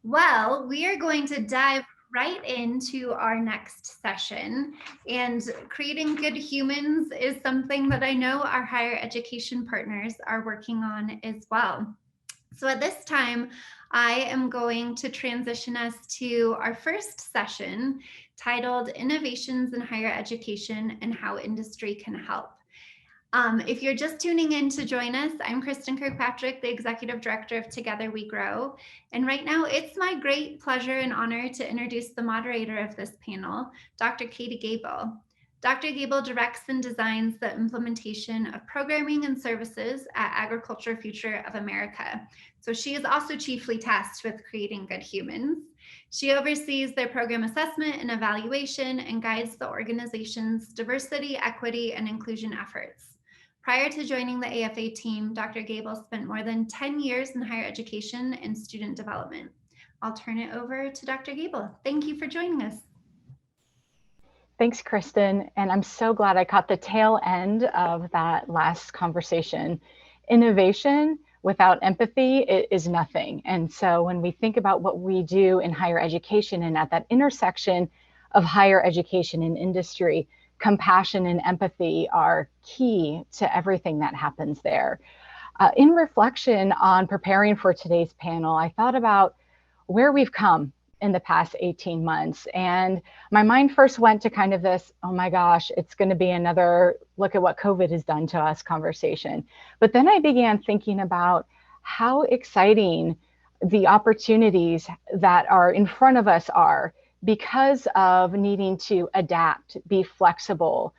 Well, we are going to dive right into our next session. And creating good humans is something that I know our higher education partners are working on as well. So at this time, I am going to transition us to our first session titled Innovations in Higher Education and How Industry Can Help. If you're just tuning in to join us, I'm Kristen Kirkpatrick, the Executive Director of Together We Grow. And right now, it's my great pleasure and honor to introduce the moderator of this panel, Dr. Katie Gaebel. Dr. Gaebel directs and designs the implementation of programming and services at Agriculture Future of America. So she is also chiefly tasked with creating good humans. She oversees their program assessment and evaluation and guides the organization's diversity, equity, and inclusion efforts. Prior to joining the AFA team, Dr. Gaebel spent more than 10 years in higher education and student development. I'll turn it over to Dr. Gaebel. Thank you for joining us. Thanks, Kristen. And I'm so glad I caught the tail end of that last conversation. Innovation without empathy is nothing. And so when we think about what we do in higher education and at that intersection of higher education and industry, compassion and empathy are key to everything that happens there. In reflection on preparing for today's panel, I thought about where we've come in the past 18 months. And my mind first went to kind of this, oh my gosh, it's going to be another look at what COVID has done to us conversation. But then I began thinking about how exciting the opportunities that are in front of us are because of needing to adapt, be flexible,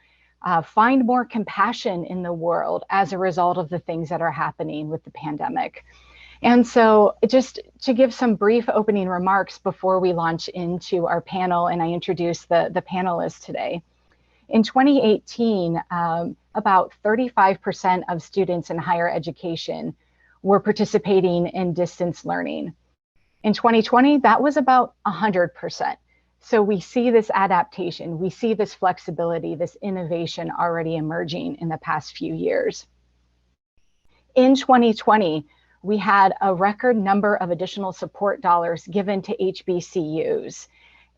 find more compassion in the world as a result of the things that are happening with the pandemic. And so just to give some brief opening remarks before we launch into our panel and I introduce the panelists today. In 2018, about 35% of students in higher education were participating in distance learning. In 2020, that was about 100%. So we see this adaptation, we see this flexibility, this innovation already emerging in the past few years. In 2020, we had a record number of additional support dollars given to HBCUs,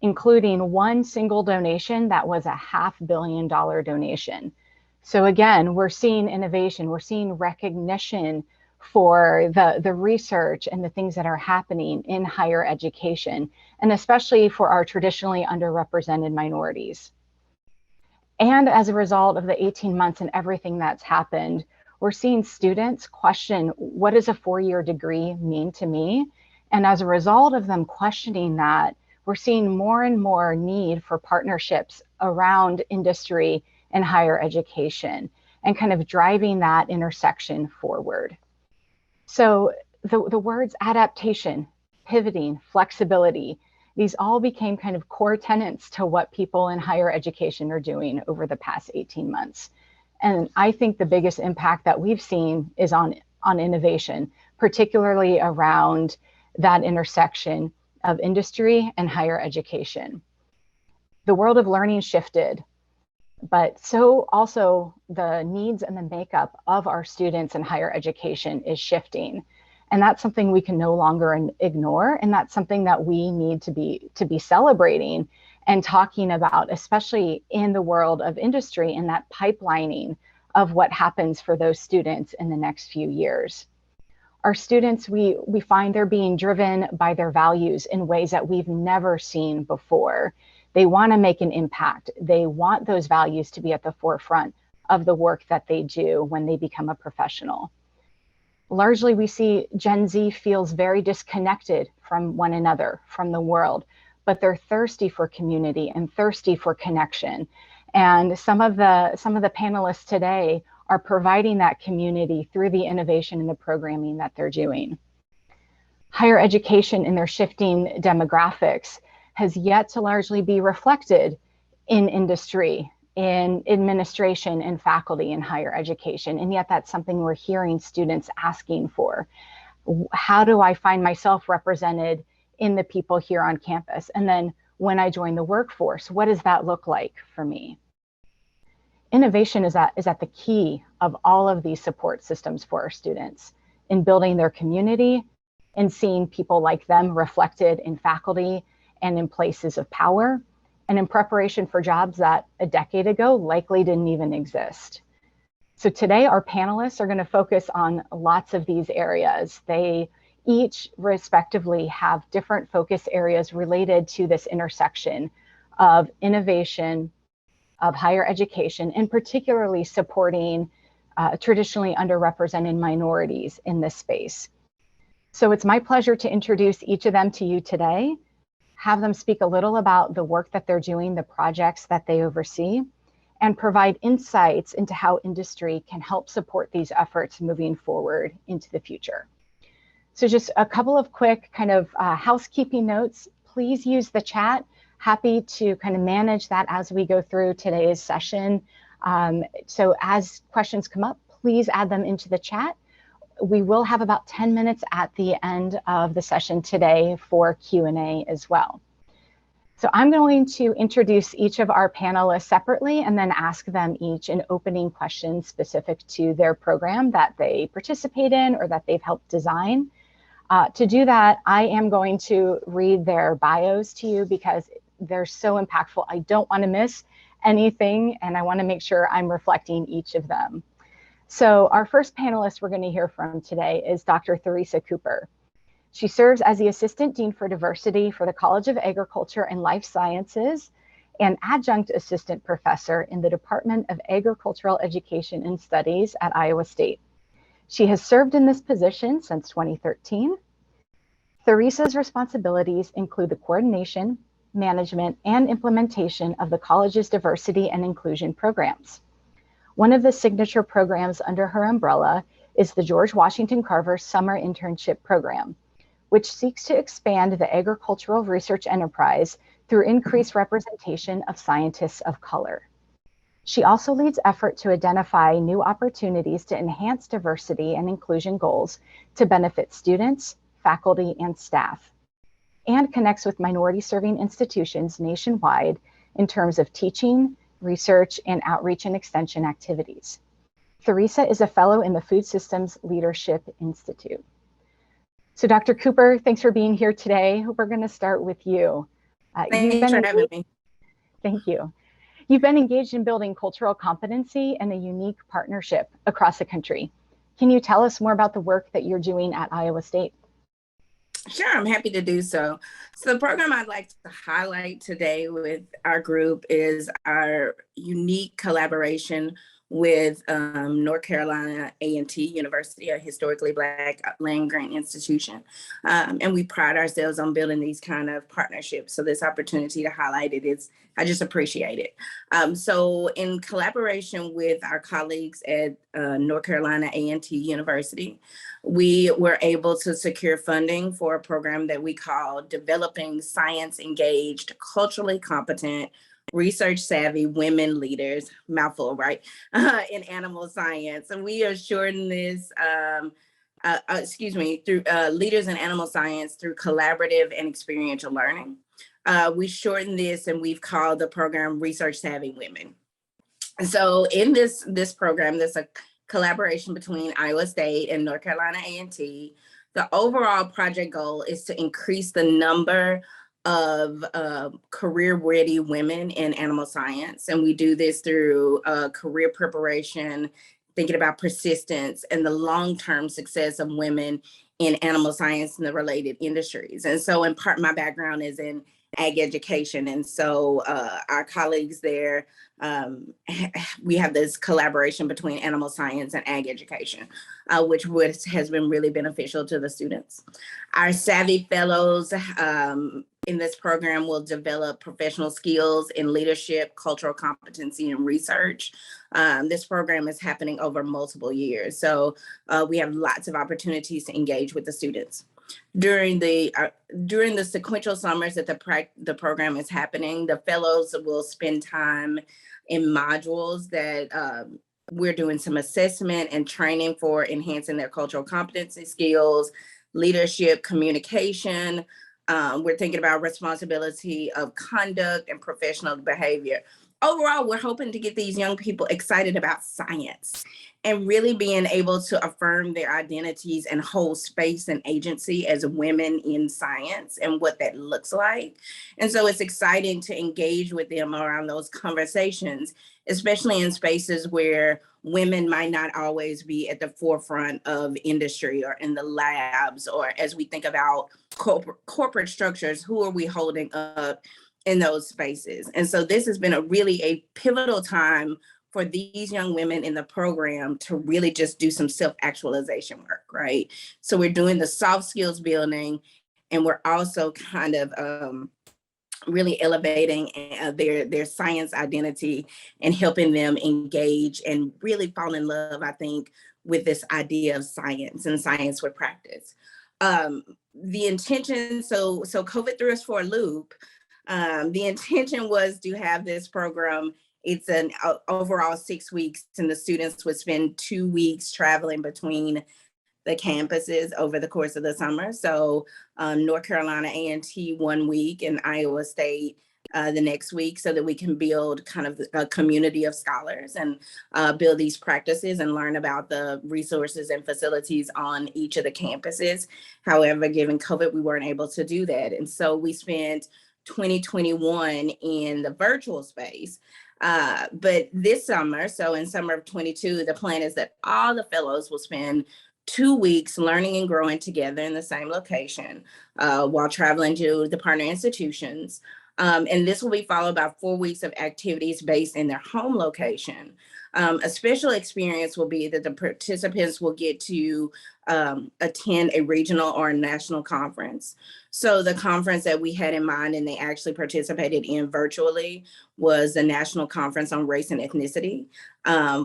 including one single donation that was a $500 million donation. So again, we're seeing innovation, we're seeing recognition for the research and the things that are happening in higher education, and especially for our traditionally underrepresented minorities. And as a result of the 18 months and everything that's happened, we're seeing students question, what does a 4-year degree mean to me? And as a result of them questioning that, we're seeing more and more need for partnerships around industry and higher education and kind of driving that intersection forward. So the words adaptation, pivoting, flexibility, these all became kind of core tenets to what people in higher education are doing over the past 18 months. And I think the biggest impact that we've seen is on innovation, particularly around that intersection of industry and higher education. The world of learning shifted, but so also the needs and the makeup of our students in higher education is shifting. And that's something we can no longer ignore. And that's something that we need to be celebrating and talking about, especially in the world of industry and that pipelining of what happens for those students in the next few years. Our students, we find they're being driven by their values in ways that we've never seen before. They want to make an impact. They want those values to be at the forefront of the work that they do when they become a professional. Largely, we see Gen Z feels very disconnected from one another, from the world, but they're thirsty for community and thirsty for connection. And some of the panelists today are providing that community through the innovation and the programming that they're doing. Higher education in their shifting demographics has yet to largely be reflected in industry, in administration and faculty in higher education. And yet that's something we're hearing students asking for. How do I find myself represented in the people here on campus? And then when I join the workforce, what does that look like for me? Innovation is at the key of all of these support systems for our students in building their community, and seeing people like them reflected in faculty and in places of power, and in preparation for jobs that a decade ago likely didn't even exist. So today our panelists are going to focus on lots of these areas. They each respectively have different focus areas related to this intersection of innovation, of higher education, and particularly supporting traditionally underrepresented minorities in this space. So it's my pleasure to introduce each of them to you today, have them speak a little about the work that they're doing, the projects that they oversee, and provide insights into how industry can help support these efforts moving forward into the future. So just a couple of quick kind of housekeeping notes. Please use the chat. Happy to kind of manage that as we go through today's session. So as questions come up, please add them into the chat. We will have about 10 minutes at the end of the session today for Q&A as well. So I'm going to introduce each of our panelists separately and then ask them each an opening question specific to their program that they participate in or that they've helped design. To do that, I am going to read their bios to you because they're so impactful. I don't want to miss anything, and I want to make sure I'm reflecting each of them. So our first panelist we're going to hear from today is Dr. Theressa Cooper. She serves as the Assistant Dean for Diversity for the College of Agriculture and Life Sciences and Adjunct Assistant Professor in the Department of Agricultural Education and Studies at Iowa State. She has served in this position since 2013. Theresa's responsibilities include the coordination, management, and implementation of the college's diversity and inclusion programs. One of the signature programs under her umbrella is the George Washington Carver Summer Internship Program, which seeks to expand the agricultural research enterprise through increased representation of scientists of color. She also leads effort to identify new opportunities to enhance diversity and inclusion goals to benefit students, faculty, and staff, and connects with minority-serving institutions nationwide in terms of teaching, research, and outreach and extension activities. Theressa is a fellow in the Food Systems Leadership Institute. So Dr. Cooper, thanks for being here today. We're going to start with you. Thanks for having me. Thank you. You've been engaged in building cultural competency and a unique partnership across the country. Can you tell us more about the work that you're doing at Iowa State? Sure, I'm happy to do so. So the program I'd like to highlight today with our group is our unique collaboration with North Carolina A&T University, a historically Black land-grant institution. And we pride ourselves on building these kind of partnerships. So this opportunity to highlight it I just appreciate it. So in collaboration with our colleagues at North Carolina A&T University, we were able to secure funding for a program that we call Developing Science-Engaged, Culturally Competent, Research-Savvy Women Leaders, mouthful, right, in animal science. And we are shortening this, through Leaders in Animal Science through collaborative and experiential learning. We shortened this and we've called the program Research-Savvy Women. So in this program, there's a collaboration between Iowa State and North Carolina A&T. The overall project goal is to increase the number of career-ready women in animal science. And we do this through career preparation, thinking about persistence and the long-term success of women in animal science and the related industries. And so in part, my background is in ag education. And so our colleagues there, we have this collaboration between animal science and ag education, which has been really beneficial to the students. Our Savvy Fellows in this program will develop professional skills in leadership, cultural competency, and research. This program is happening over multiple years. So we have lots of opportunities to engage with the students. During the sequential summers that the program is happening, the fellows will spend time in modules that we're doing some assessment and training for enhancing their cultural competency skills, leadership, communication. We're thinking about responsibility of conduct and professional behavior. Overall, we're hoping to get these young people excited about science and really being able to affirm their identities and hold space and agency as women in science and what that looks like. And so it's exciting to engage with them around those conversations, especially in spaces where women might not always be at the forefront of industry or in the labs, or as we think about corporate structures, who are we holding up in those spaces? And so this has been a pivotal time for these young women in the program to really just do some self-actualization work, right? So we're doing the soft skills building, and we're also kind of really elevating their science identity and helping them engage and really fall in love, I think, with this idea of science and science with practice. The intention, so COVID threw us for a loop. The intention was to have this program. It's an overall 6 weeks, and the students would spend 2 weeks traveling between the campuses over the course of the summer. So North Carolina A&T 1 week and Iowa State the next week, so that we can build kind of a community of scholars and build these practices and learn about the resources and facilities on each of the campuses. However, given COVID, we weren't able to do that. And so we spent 2021 in the virtual space. But this summer, so in summer of 22, the plan is that all the fellows will spend 2 weeks learning and growing together in the same location while traveling to the partner institutions. And this will be followed by 4 weeks of activities based in their home location. A special experience will be that the participants will get to attend a regional or a national conference. So the conference that we had in mind and they actually participated in virtually was the National Conference on Race and Ethnicity,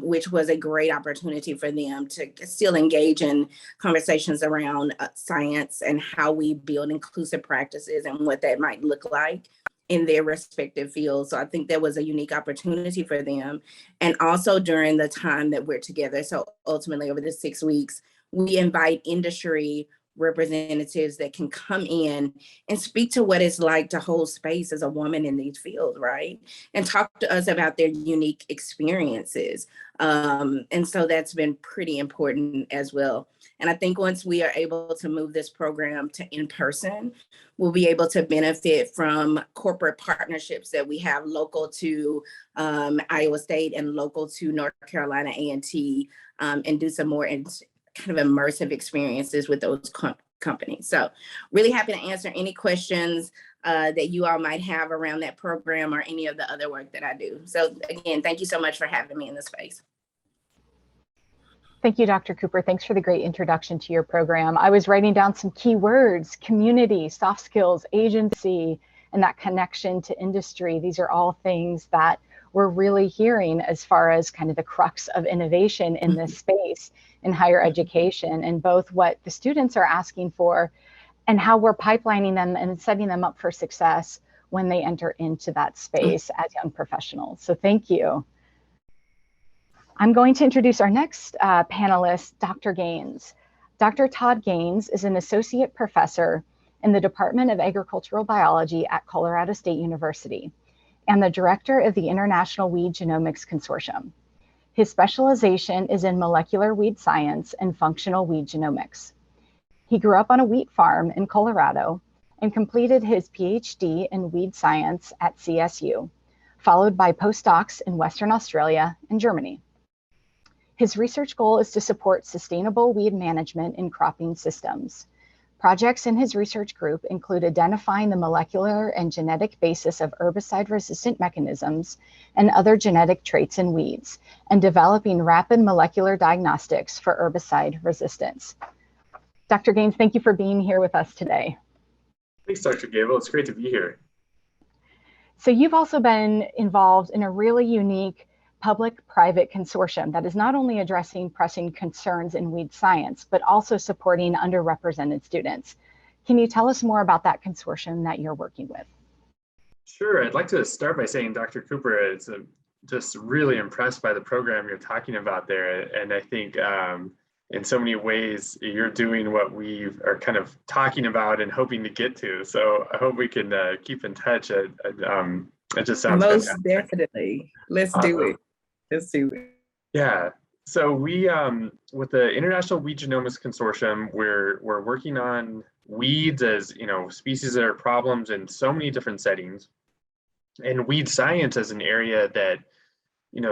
which was a great opportunity for them to still engage in conversations around science and how we build inclusive practices and what that might look like in their respective fields. So I think that was a unique opportunity for them. And also during the time that we're together, so ultimately over the 6 weeks, we invite industry representatives that can come in and speak to what it's like to hold space as a woman in these fields, right? And talk to us about their unique experiences. And so that's been pretty important as well. And I think once we are able to move this program to in person, we'll be able to benefit from corporate partnerships that we have local to Iowa State and local to North Carolina A&T, and do some more kind of immersive experiences with those companies. So really happy to answer any questions that you all might have around that program or any of the other work that I do. So again, thank you so much for having me in this space. Thank you, Dr. Cooper. Thanks for the great introduction to your program. I was writing down some key words: community, soft skills, agency, and that connection to industry. These are all things that we're really hearing as far as kind of the crux of innovation in this space in higher education, and both what the students are asking for and how we're pipelining them and setting them up for success when they enter into that space as young professionals. So thank you. I'm going to introduce our next panelist, Dr. Gaines. Dr. Todd Gaines is an associate professor in the Department of Agricultural Biology at Colorado State University and the director of the International Weed Genomics Consortium. His specialization is in molecular weed science and functional weed genomics. He grew up on a wheat farm in Colorado and completed his PhD in weed science at CSU, followed by postdocs in Western Australia and Germany. His research goal is to support sustainable weed management in cropping systems. Projects in his research group include identifying the molecular and genetic basis of herbicide-resistant mechanisms and other genetic traits in weeds, and developing rapid molecular diagnostics for herbicide resistance. Dr. Gaines, thank you for being here with us today. Thanks, Dr. Gaebel. It's great to be here. So you've also been involved in a really unique public-private consortium that is not only addressing pressing concerns in weed science, but also supporting underrepresented students. Can you tell us more about that consortium that you're working with? Sure. I'd like to start by saying, Dr. Cooper, it's just really impressed by the program you're talking about there. And I think in so many ways, you're doing what we are kind of talking about and hoping to get to. So I hope we can keep in touch. It just sounds most fantastic. definitely. Let's do it. Let's do it. Yeah. So we, with the International Weed Genomics Consortium, we're working on weeds as, species that are problems in so many different settings. And weed science is an area that,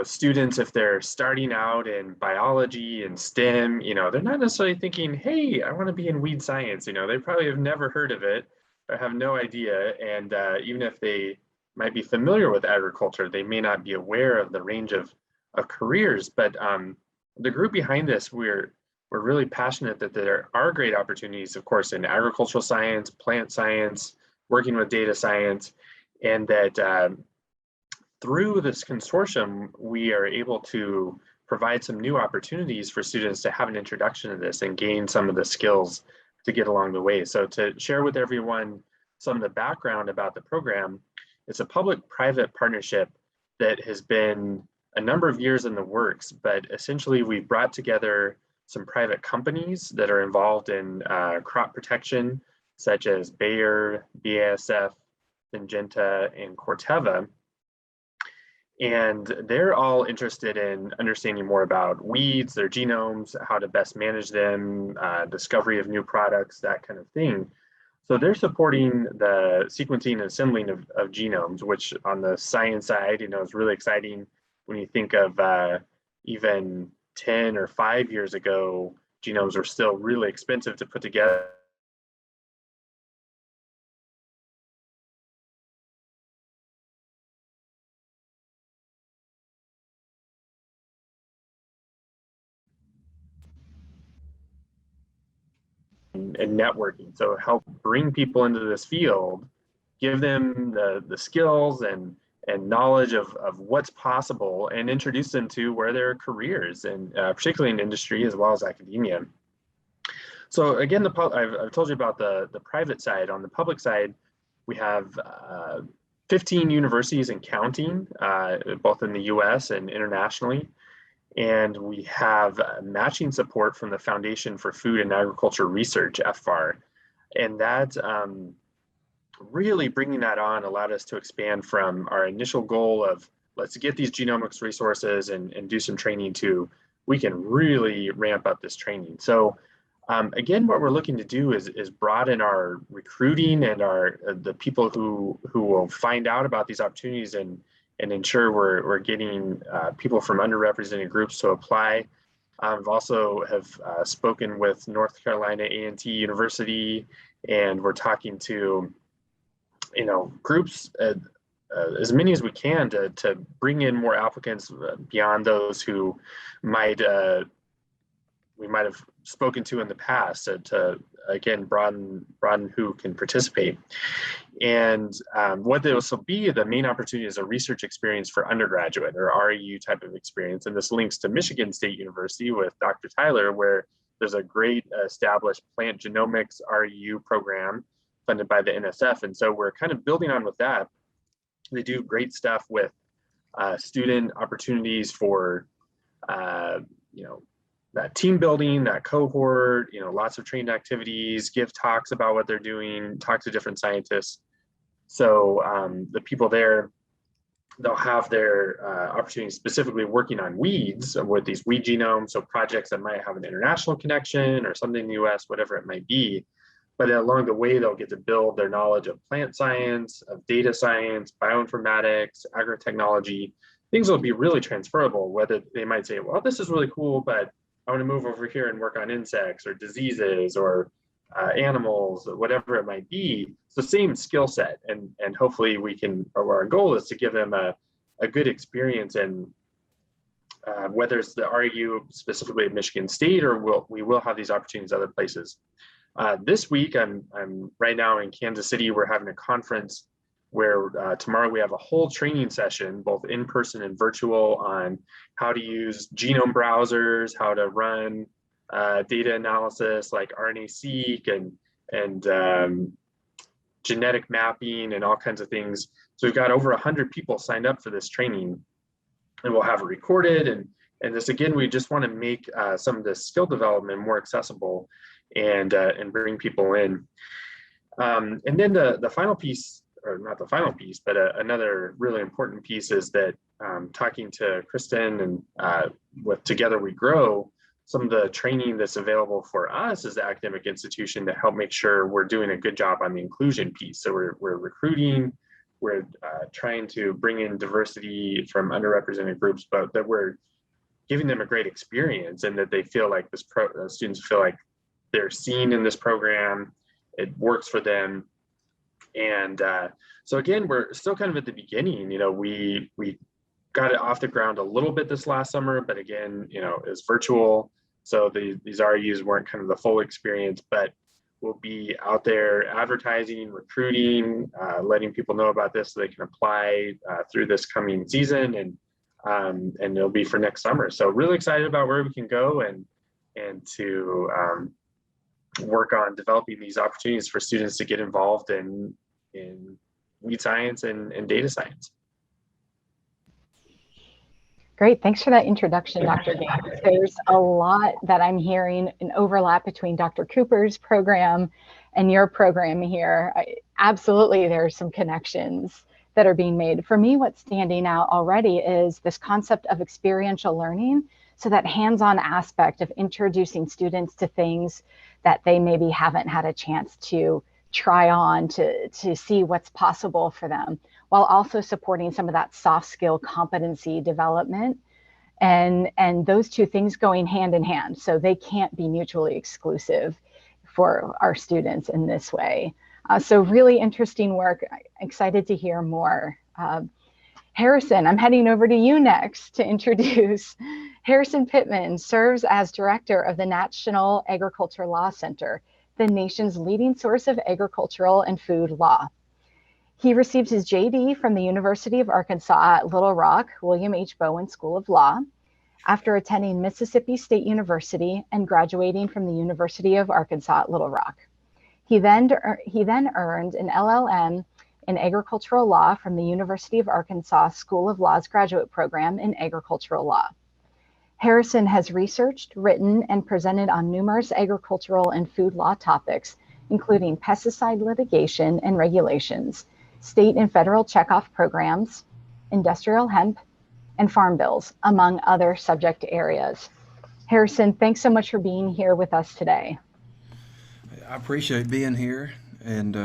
students, if they're starting out in biology and STEM, they're not necessarily thinking, hey, I want to be in weed science. They probably have never heard of it or have no idea. And even if they might be familiar with agriculture, they may not be aware of the range of careers. But the group behind this, we're really passionate that there are great opportunities, of course, in agricultural science, plant science, working with data science, and that through this consortium, we are able to provide some new opportunities for students to have an introduction to this and gain some of the skills to get along the way. So to share with everyone some of the background about the program, it's a public-private partnership that has been a number of years in the works, but essentially we've brought together some private companies that are involved in crop protection, such as Bayer, BASF, Syngenta, and Corteva. And they're all interested in understanding more about weeds, their genomes, how to best manage them, discovery of new products, that kind of thing. So they're supporting the sequencing and assembling of genomes, which on the science side, is really exciting when you think of even 10 or 5 years ago, genomes were still really expensive to put together. And networking. So help bring people into this field, give them the skills and knowledge of what's possible, and introduce them to where there are careers, and particularly in industry as well as academia. So again, I've told you about the private side. On the public side, we have 15 universities and counting, both in the US and internationally. And we have matching support from the Foundation for Food and Agriculture Research, FFAR. And that really bringing that on allowed us to expand from our initial goal of let's get these genomics resources and do some training to we can really ramp up this training. So again, what we're looking to do is broaden our recruiting and the people who will find out about these opportunities and ensure we're getting people from underrepresented groups to apply. I've also have spoken with North Carolina A&T University, and we're talking to groups as many as we can to bring in more applicants beyond those who we might have spoken to in the past to again broaden who can participate. And what this will be, the main opportunity is a research experience for undergraduate or REU type of experience. And this links to Michigan State University with Dr. Tyler, where there's a great established plant genomics REU program funded by the NSF. And so we're kind of building on with that. They do great stuff with student opportunities for, that team building, that cohort, lots of trained activities, give talks about what they're doing, talk to different scientists. So the people there, they'll have their opportunities specifically working on weeds with these weed genomes. So projects that might have an international connection or something in the US, whatever it might be. But along the way, they'll get to build their knowledge of plant science, of data science, bioinformatics, agrotechnology. Things will be really transferable, whether they might say, well, this is really cool, but I want to move over here and work on insects or diseases or animals, or whatever it might be. It's the same skill set. And hopefully we can, or our goal is to give them a good experience in whether it's the REU specifically at Michigan State, or we will have these opportunities other places. This week, I'm right now in Kansas City. We're having a conference where tomorrow we have a whole training session, both in person and virtual, on how to use genome browsers, how to run data analysis like RNA-seq and genetic mapping and all kinds of things. So we've got over 100 people signed up for this training, and we'll have it recorded. And this, again, we just want to make some of this skill development more accessible and bring people in. And then the final piece or not the final piece, but another really important piece is that talking to Kristen and with Together We Grow, some of the training that's available for us as the academic institution to help make sure we're doing a good job on the inclusion piece. So we're recruiting, we're trying to bring in diversity from underrepresented groups, but that we're giving them a great experience and that they feel like students feel like they're seen in this program, it works for them. And so again, we're still kind of at the beginning. We got it off the ground a little bit this last summer, but again, it's virtual. So these RUs weren't kind of the full experience, but we'll be out there advertising, recruiting, letting people know about this so they can apply through this coming season, and it'll be for next summer. So really excited about where we can go and to work on developing these opportunities for students to get involved in weed science and data science. Great, thanks for that introduction, Dr. Gaines. There's a lot that I'm hearing, an overlap between Dr. Cooper's program and your program here. Absolutely, there are some connections that are being made. For me, what's standing out already is this concept of experiential learning. So that hands-on aspect of introducing students to things that they maybe haven't had a chance to try on to see what's possible for them, while also supporting some of that soft skill competency development, and those two things going hand in hand. So they can't be mutually exclusive for our students in this way. So really interesting work. Excited to hear more. Harrison, I'm heading over to you next to introduce Harrison Pittman. Serves as director of the National Agriculture Law Center, the nation's leading source of agricultural and food law. He received his JD from the University of Arkansas at Little Rock, William H. Bowen School of Law, after attending Mississippi State University and graduating from the University of Arkansas at Little Rock. He then earned an LLM in agricultural law from the University of Arkansas School of Law's graduate program in agricultural law. Harrison has researched, written, and presented on numerous agricultural and food law topics, including pesticide litigation and regulations, state and federal checkoff programs, industrial hemp, and farm bills, among other subject areas. Harrison, thanks so much for being here with us today. I appreciate being here, and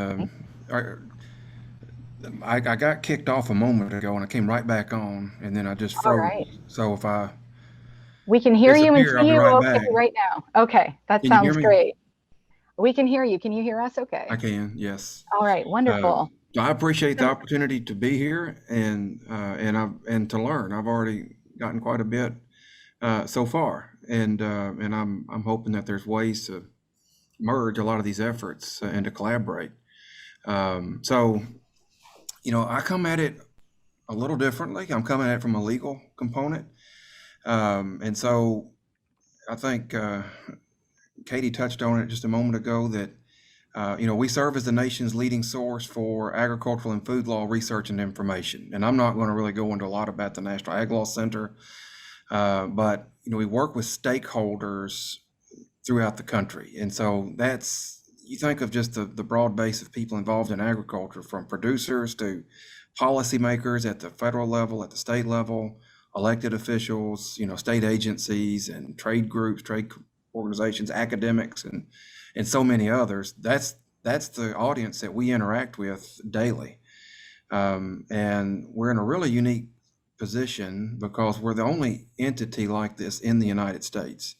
I got kicked off a moment ago and I came right back on, and then I just froze. Right. So if we can hear you and see you right right now. Okay, that sounds great. We can hear you. Can you hear us okay? I can, yes. All right, wonderful. I appreciate the opportunity to be here and to learn. I've already gotten quite a bit so far, and I'm hoping that there's ways to merge a lot of these efforts and to collaborate. So, I come at it a little differently. I'm coming at it from a legal component. And so I think Katie touched on it just a moment ago that, we serve as the nation's leading source for agricultural and food law research and information. And I'm not going to really go into a lot about the National Ag Law Center, but, we work with stakeholders throughout the country. And so you think of just the broad base of people involved in agriculture, from producers to policymakers at the federal level, at the state level, elected officials, state agencies and trade groups, trade organizations, academics, and so many others. That's the audience that we interact with daily. And we're in a really unique position because we're the only entity like this in the United States.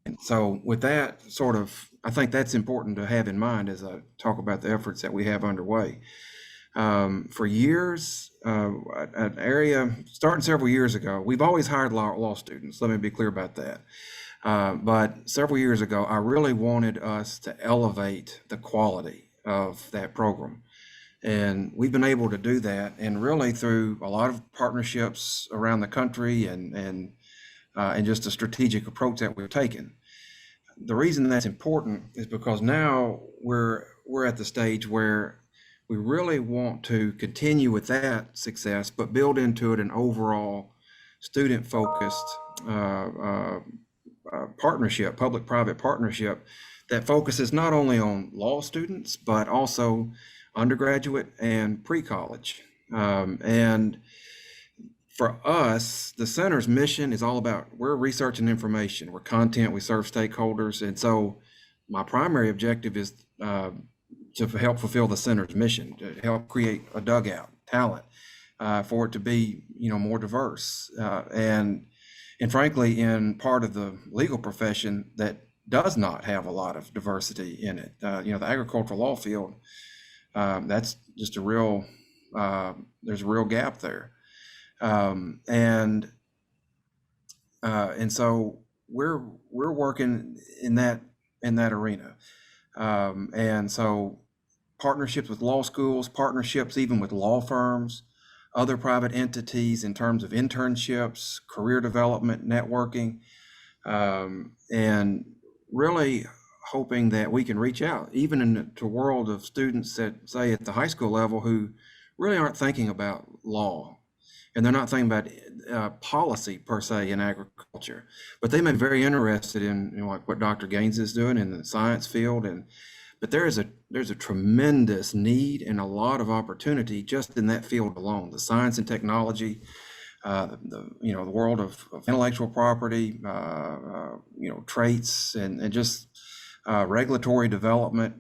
And so with that I think that's important to have in mind as I talk about the efforts that we have underway. For years, an area starting several years ago, we've always hired law students. Let me be clear about that. But several years ago, I really wanted us to elevate the quality of that program. And we've been able to do that, and really through a lot of partnerships around the country and just a strategic approach that we've taken. The reason that's important is because now we're at the stage where we really want to continue with that success, but build into it an overall student-focused partnership, public-private partnership that focuses not only on law students, but also undergraduate and pre-college. And for us, the center's mission is all about, we're research and information, we're content, we serve stakeholders. And so my primary objective is to help fulfill the center's mission, to help create a dugout talent for it to be, more diverse. And frankly, in part of the legal profession that does not have a lot of diversity in it, the agricultural law field, that's just a real, there's a real gap there. And so we're working in that arena. And so partnerships with law schools, partnerships even with law firms, other private entities in terms of internships, career development, networking, and really hoping that we can reach out even into a world of students that, say, at the high school level who really aren't thinking about law. And they're not thinking about policy per se in agriculture, but they may be very interested in, like what Dr. Gaines is doing in the science field. But there's a tremendous need and a lot of opportunity just in that field alone. The science and technology, the world of intellectual property, traits and just regulatory development,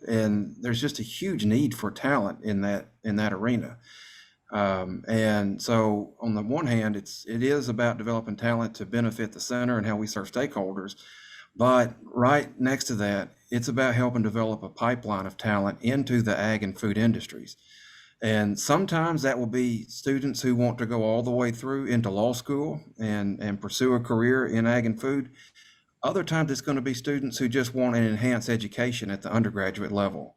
and there's just a huge need for talent in that arena. And so on the one hand, it is about developing talent to benefit the center and how we serve stakeholders. But right next to that, it's about helping develop a pipeline of talent into the ag and food industries. And sometimes that will be students who want to go all the way through into law school and pursue a career in ag and food. Other times it's going to be students who just want an enhanced education at the undergraduate level,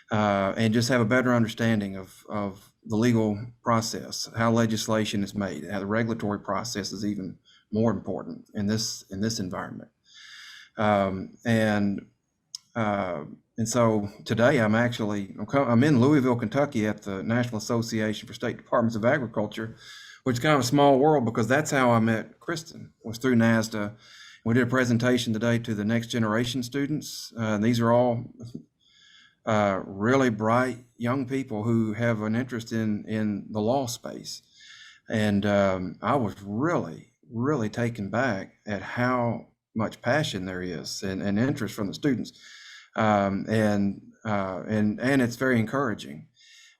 and just have a better understanding of the legal process, how legislation is made, how the regulatory process is even more important in this environment. And so today I'm in Louisville, Kentucky at the National Association for State Departments of Agriculture, which is kind of a small world because that's how I met Kristen, was through NASDA. We did a presentation today to the next generation students. These are all really bright young people who have an interest in the law space. And I was really, really taken back at how much passion there is and interest from the students. And it's very encouraging.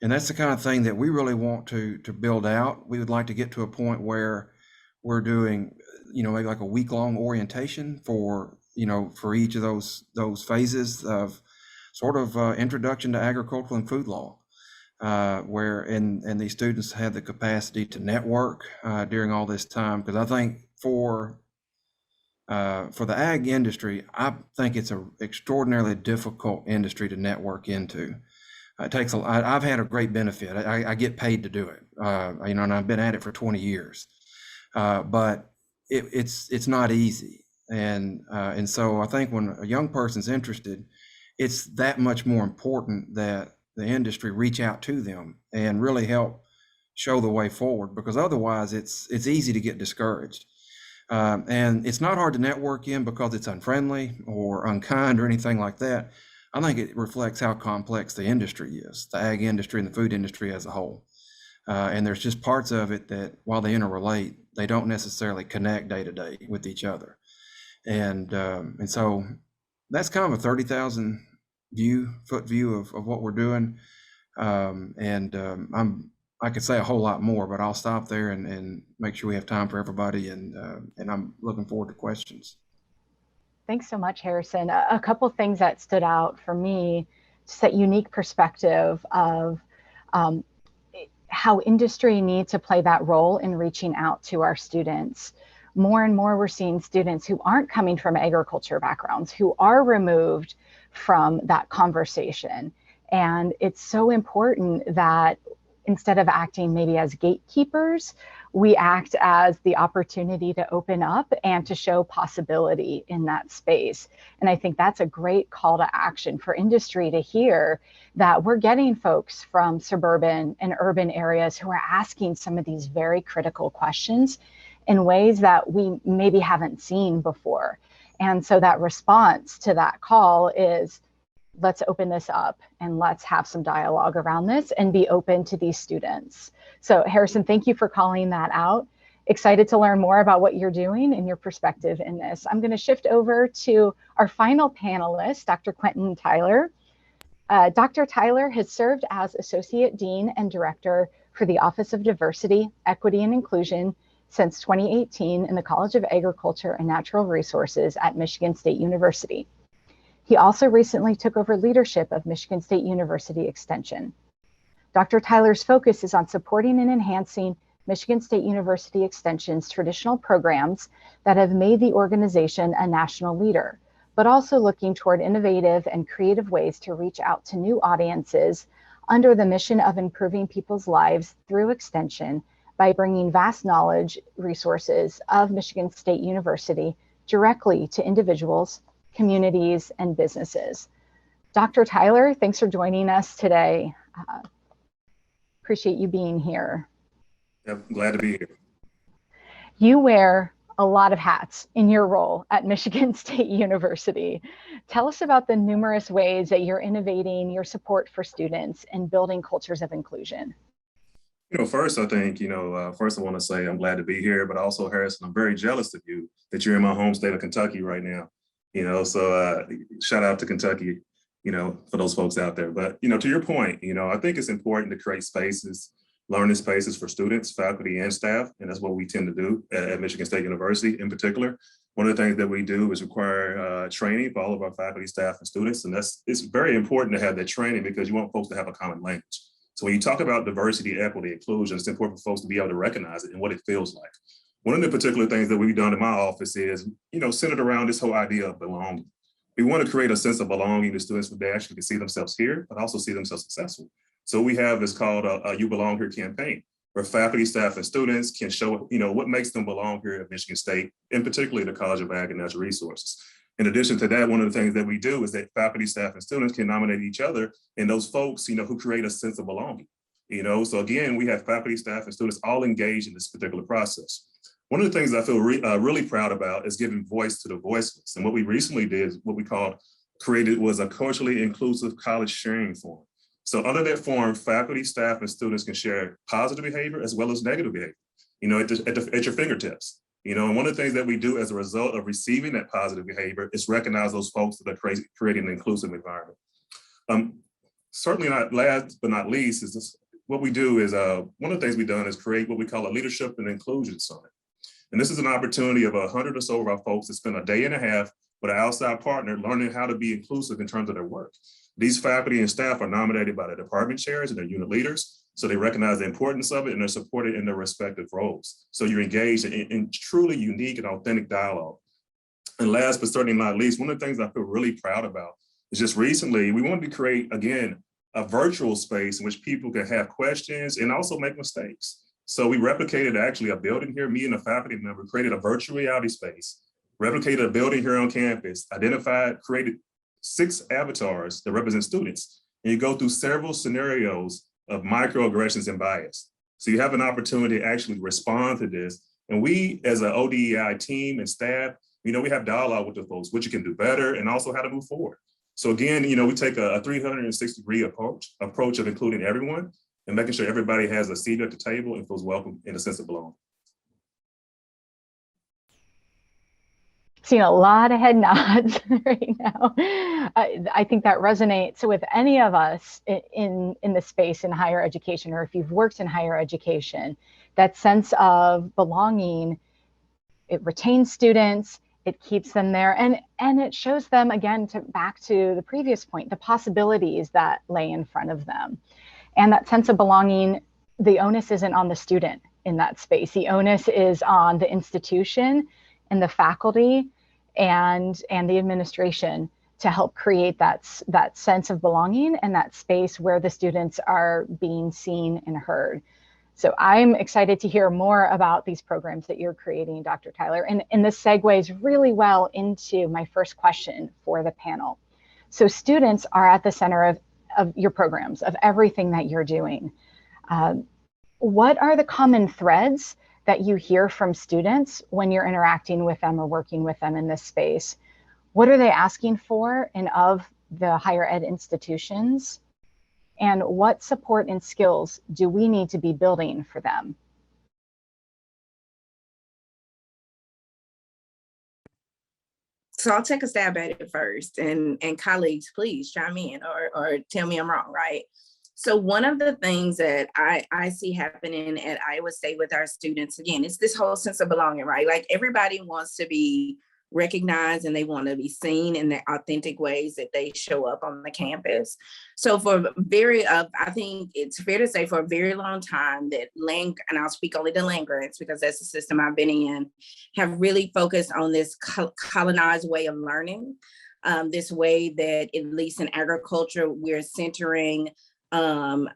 And that's the kind of thing that we really want to build out. We would like to get to a point where we're doing, maybe like a week-long orientation for each of those phases of sort of introduction to agricultural and food law, where these students have the capacity to network during all this time. Because I think for the ag industry, I think it's an extraordinarily difficult industry to network into. It takes I've had a great benefit. I get paid to do it, and I've been at it for 20 years. But it's not easy, and so I think when a young person's interested, it's that much more important that the industry reach out to them and really help show the way forward, because otherwise it's easy to get discouraged. And it's not hard to network in because it's unfriendly or unkind or anything like that. I think it reflects how complex the industry is, the ag industry and the food industry as a whole. And there's just parts of it that, while they interrelate, they don't necessarily connect day to day with each other. And so that's kind of a 30,000 foot view of what we're doing. I could say a whole lot more, but I'll stop there and make sure we have time for everybody. And I'm looking forward to questions. Thanks so much, Harrison. A couple of things that stood out for me, just that unique perspective of how industry needs to play that role in reaching out to our students. More and more, we're seeing students who aren't coming from agriculture backgrounds, who are removed from that conversation. And it's so important that instead of acting maybe as gatekeepers, we act as the opportunity to open up and to show possibility in that space. And I think that's a great call to action for industry to hear, that we're getting folks from suburban and urban areas who are asking some of these very critical questions in ways that we maybe haven't seen before. And so that response to that call is, let's open this up and let's have some dialogue around this and be open to these students. So Harrison, thank you for calling that out. Excited to learn more about what you're doing and your perspective in this. I'm going to shift over to our final panelist, Dr. Quentin Tyler. Dr. Tyler has served as Associate Dean and Director for the Office of Diversity, Equity, and Inclusion since 2018 in the College of Agriculture and Natural Resources at Michigan State University. He also recently took over leadership of Michigan State University Extension. Dr. Tyler's focus is on supporting and enhancing Michigan State University Extension's traditional programs that have made the organization a national leader, but also looking toward innovative and creative ways to reach out to new audiences under the mission of improving people's lives through extension by bringing vast knowledge resources of Michigan State University directly to individuals, communities, and businesses. Dr. Tyler, thanks for joining us today. Appreciate you being here. I'm glad to be here. You wear a lot of hats in your role at Michigan State University. Tell us about the numerous ways that you're innovating your support for students and building cultures of inclusion. First, I think, first I want to say I'm glad to be here, but also, Harrison, I'm very jealous of you that you're in my home state of Kentucky right now. So shout out to Kentucky, for those folks out there. But, to your point, I think it's important to create spaces, learning spaces for students, faculty, and staff. And that's what we tend to do at Michigan State University in particular. One of the things that we do is require training for all of our faculty, staff, and students. And it's very important to have that training because you want folks to have a common language. So when you talk about diversity, equity, inclusion, it's important for folks to be able to recognize it and what it feels like. One of the particular things that we've done in my office is, centered around this whole idea of belonging. We want to create a sense of belonging to students where they actually can see themselves here, but also see themselves successful. So we have this called a You Belong Here campaign, where faculty, staff, and students can show, what makes them belong here at Michigan State, and particularly the College of Ag and Natural Resources. In addition to that, one of the things that we do is that faculty, staff, and students can nominate each other and those folks, who create a sense of belonging. So again, we have faculty, staff, and students all engaged in this particular process. One of the things I feel really proud about is giving voice to the voiceless. And what we recently did is what we created was a culturally inclusive college sharing forum. So under that forum, faculty, staff, and students can share positive behavior as well as negative behavior, at your fingertips. And one of the things that we do as a result of receiving that positive behavior is recognize those folks that are creating an inclusive environment. Certainly not last but not least is this, what we do is one of the things we've done is create what we call a leadership and inclusion summit. And this is an opportunity of 100 or so of our folks to spend a day and a half with an outside partner learning how to be inclusive in terms of their work. These faculty and staff are nominated by the department chairs and their unit leaders, so they recognize the importance of it and they're supported in their respective roles. So you're engaged in truly unique and authentic dialogue. And last but certainly not least, one of the things I feel really proud about is just recently, we wanted to create, again, a virtual space in which people can have questions and also make mistakes. So we replicated actually a building here, me and a faculty member created a virtual reality space, replicated a building here on campus, created 6 avatars that represent students. And you go through several scenarios of microaggressions and bias. So you have an opportunity to actually respond to this. And we, as an ODEI team and staff, we have dialogue with the folks, what you can do better and also how to move forward. So again, we take a 360-degree approach of including everyone and making sure everybody has a seat at the table and feels welcome in a sense of belonging. Seeing a lot of head nods right now. I think that resonates with any of us in the space in higher education, or if you've worked in higher education, that sense of belonging, it retains students, it keeps them there, and it shows them, again, back to the previous point, the possibilities that lay in front of them. And that sense of belonging, the onus isn't on the student in that space. The onus is on the institution and the faculty and the administration to help create that sense of belonging and that space where the students are being seen and heard. So I'm excited to hear more about these programs that you're creating, Dr. Tyler. And this segues really well into my first question for the panel. So students are at the center of your programs, of everything that you're doing. What are the common threads that you hear from students when you're interacting with them or working with them in this space? What are they asking for and of the higher ed institutions? And what support and skills do we need to be building for them? So I'll take a stab at it first, and colleagues, please chime in or tell me I'm wrong, right? So one of the things that I see happening at Iowa State with our students, again, it's this whole sense of belonging, right? Like everybody wants to be recognized and they want to be seen in the authentic ways that they show up on the campus. So I think it's fair to say for a very long time that and I'll speak only to land grants because that's the system I've been in, have really focused on this colonized way of learning. This way that at least in agriculture, we're centering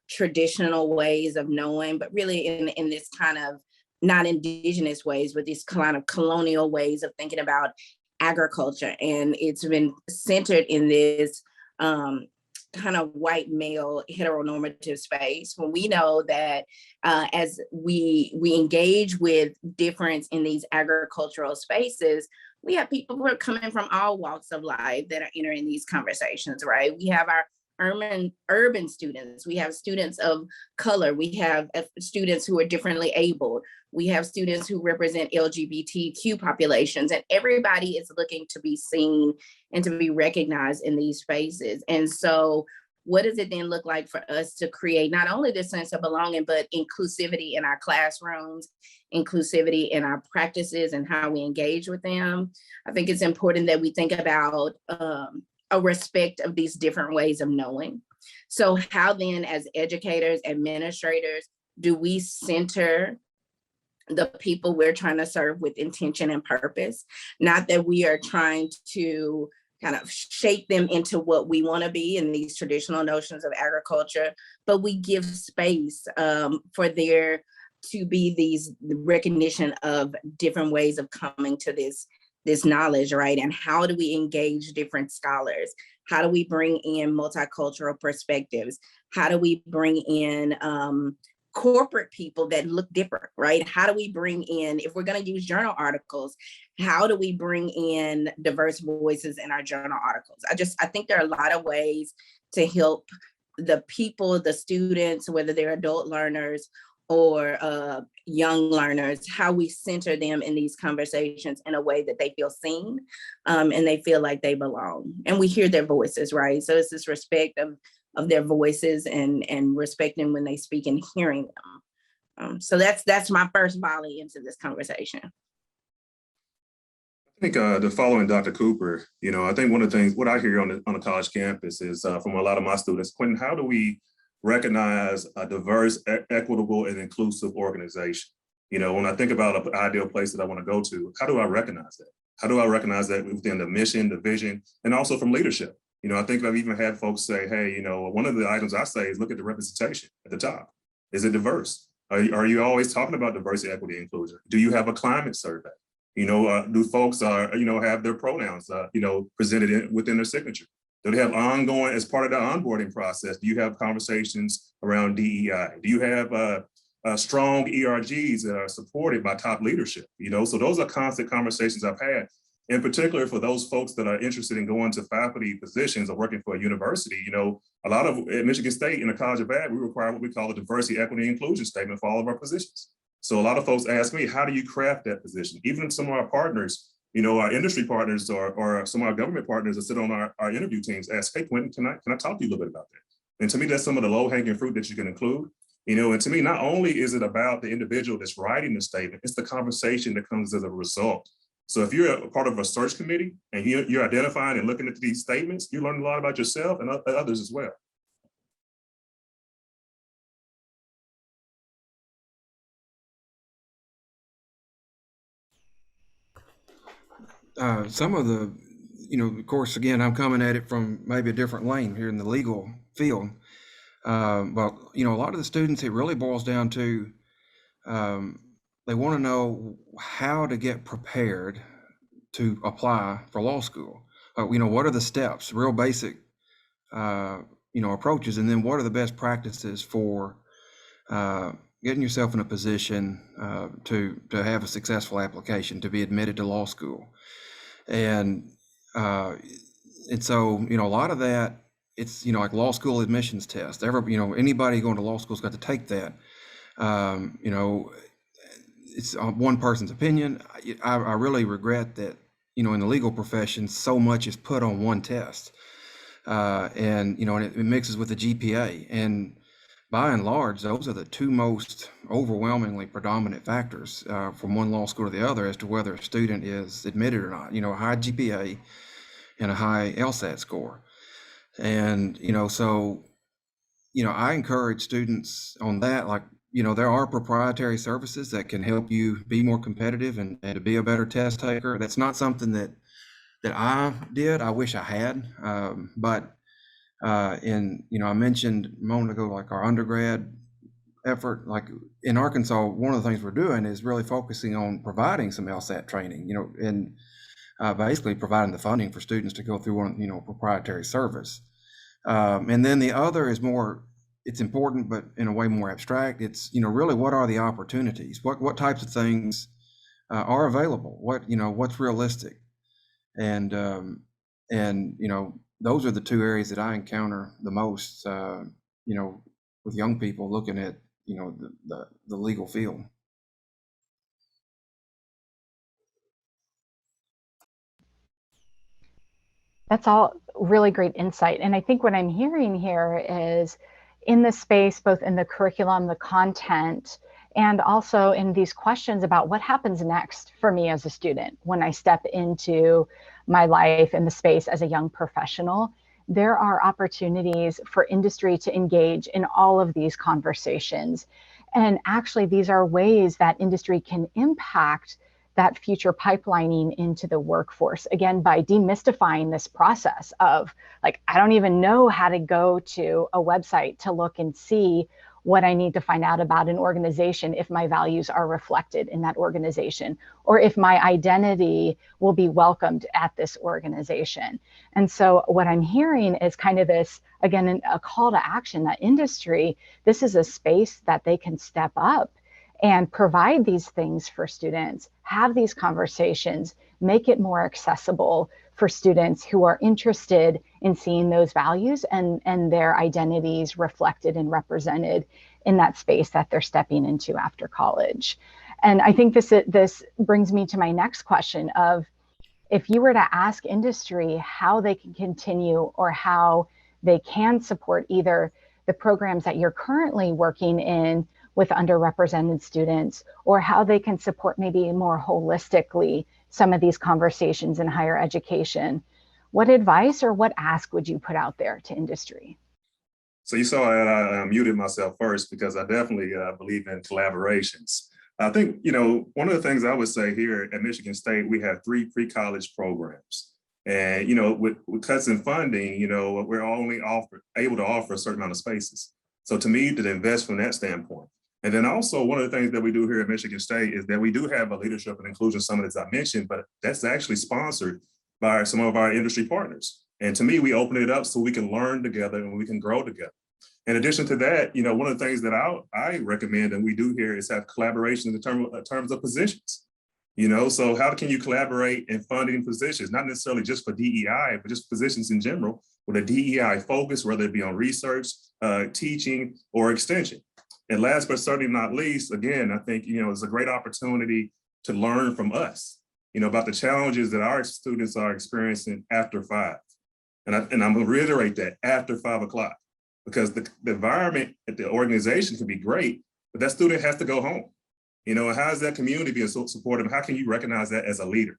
traditional ways of knowing, but really in this kind of not indigenous ways, but these kind of colonial ways of thinking about agriculture. And it's been centered in this kind of white male heteronormative space, when we know that as we engage with difference in these agricultural spaces, we have people who are coming from all walks of life that are entering these conversations, right? We have our urban students, we have students of color, we have students who are differently abled, we have students who represent LGBTQ populations, and everybody is looking to be seen and to be recognized in these spaces. And so what does it then look like for us to create not only this sense of belonging, but inclusivity in our classrooms, inclusivity in our practices and how we engage with them? I think it's important that we think about a respect of these different ways of knowing. So how then, as educators, administrators, do we center the people we're trying to serve with intention and purpose? Not that we are trying to kind of shape them into what we want to be in these traditional notions of agriculture, but we give space for there to be these recognition of different ways of coming to this knowledge, right? And how do we engage different scholars? How do we bring in multicultural perspectives? How do we bring in corporate people that look different, right? How do we bring in, if we're going to use journal articles, how do we bring in diverse voices in our journal articles? I think there are a lot of ways to help the people, the students, whether they're adult learners or young learners, how we center them in these conversations in a way that they feel seen and they feel like they belong. And we hear their voices, right? So it's this respect of their voices and respecting when they speak and hearing them. So that's my first volley into this conversation. I think the following Dr. Cooper, I think one of the things, what I hear on the college campus is from a lot of my students, Quentin, how do we recognize a diverse, equitable, and inclusive organization? When I think about an ideal place that I want to go to, how do I recognize that? How do I recognize that within the mission, the vision, and also from leadership? I think I've even had folks say, hey, one of the items I say is look at the representation at the top. Is it diverse? Are you always talking about diversity, equity, inclusion? Do you have a climate survey? Do folks have their pronouns presented within their signature? Do they have ongoing, as part of the onboarding process, do you have conversations around DEI? Do you have strong ERGs that are supported by top leadership? So those are constant conversations I've had. In particular, for those folks that are interested in going to faculty positions or working for a university, a lot of, at Michigan State in the College of Ag, we require what we call a diversity, equity, inclusion statement for all of our positions. So a lot of folks ask me, how do you craft that position? Even some of our partners, our industry partners or some of our government partners that sit on our interview teams ask, hey, Quentin, can I talk to you a little bit about that? And to me, that's some of the low-hanging fruit that you can include. And to me, not only is it about the individual that's writing the statement, it's the conversation that comes as a result. So if you're a part of a search committee and you're identifying and looking at these statements, you learn a lot about yourself and others as well. Some of the, of course, again, I'm coming at it from maybe a different lane here in the legal field. But, a lot of the students, it really boils down to, they want to know how to get prepared to apply for law school. What are the steps, real basic, approaches, and then what are the best practices for getting yourself in a position to have a successful application to be admitted to law school. And and so, a lot of that, it's, like law school admissions test. Anybody going to law school's got to take that. You know, it's one person's opinion. I really regret that, in the legal profession, so much is put on one test. And it mixes with the GPA. And by and large, those are the two most overwhelmingly predominant factors from one law school to the other as to whether a student is admitted or not. A high GPA and a high LSAT score. And, so, I encourage students on that, like, there are proprietary services that can help you be more competitive and to be a better test taker. That's not something that I did. I wish I had. But I mentioned a moment ago, like our undergrad effort, like in Arkansas, one of the things we're doing is really focusing on providing some LSAT training, and basically providing the funding for students to go through one, proprietary service. And then the other is more, it's important, but in a way more abstract. It's, really what are the opportunities? What types of things are available? What's realistic? And those are the two areas that I encounter the most, with young people looking at, the legal field. That's all really great insight. And I think what I'm hearing here is in the space, both in the curriculum, the content, and also in these questions about what happens next for me as a student when I step into my life in the space as a young professional, there are opportunities for industry to engage in all of these conversations. And actually, these are ways that industry can impact that future pipelining into the workforce, again, by demystifying this process of like, I don't even know how to go to a website to look and see what I need to find out about an organization if my values are reflected in that organization, or if my identity will be welcomed at this organization. And so what I'm hearing is kind of this, again, a call to action that industry, this is a space that they can step up and provide these things for students, have these conversations, make it more accessible for students who are interested in seeing those values and their identities reflected and represented in that space that they're stepping into after college. And I think this brings me to my next question of, if you were to ask industry how they can continue or how they can support either the programs that you're currently working in with underrepresented students, or how they can support maybe more holistically some of these conversations in higher education, what advice or what ask would you put out there to industry? So you saw that I muted myself first because I definitely believe in collaborations. I think, one of the things I would say here at Michigan State, we have 3 pre-college programs. And, with cuts in funding, we're only able to offer a certain amount of spaces. So to me, to invest from that standpoint. And then also one of the things that we do here at Michigan State is that we do have a leadership and inclusion summit, as I mentioned, but that's actually sponsored by some of our industry partners. And to me, we open it up so we can learn together and we can grow together. In addition to that, one of the things that I recommend and we do here is have collaboration in terms of positions. So how can you collaborate in funding positions, not necessarily just for DEI, but just positions in general with a DEI focus, whether it be on research, teaching, or extension. And last but certainly not least, again, I think, it's a great opportunity to learn from us, about the challenges that our students are experiencing after 5. And I'm going to reiterate that, after 5 o'clock, because the environment at the organization can be great, but that student has to go home. How is that community being so supportive? How can you recognize that as a leader?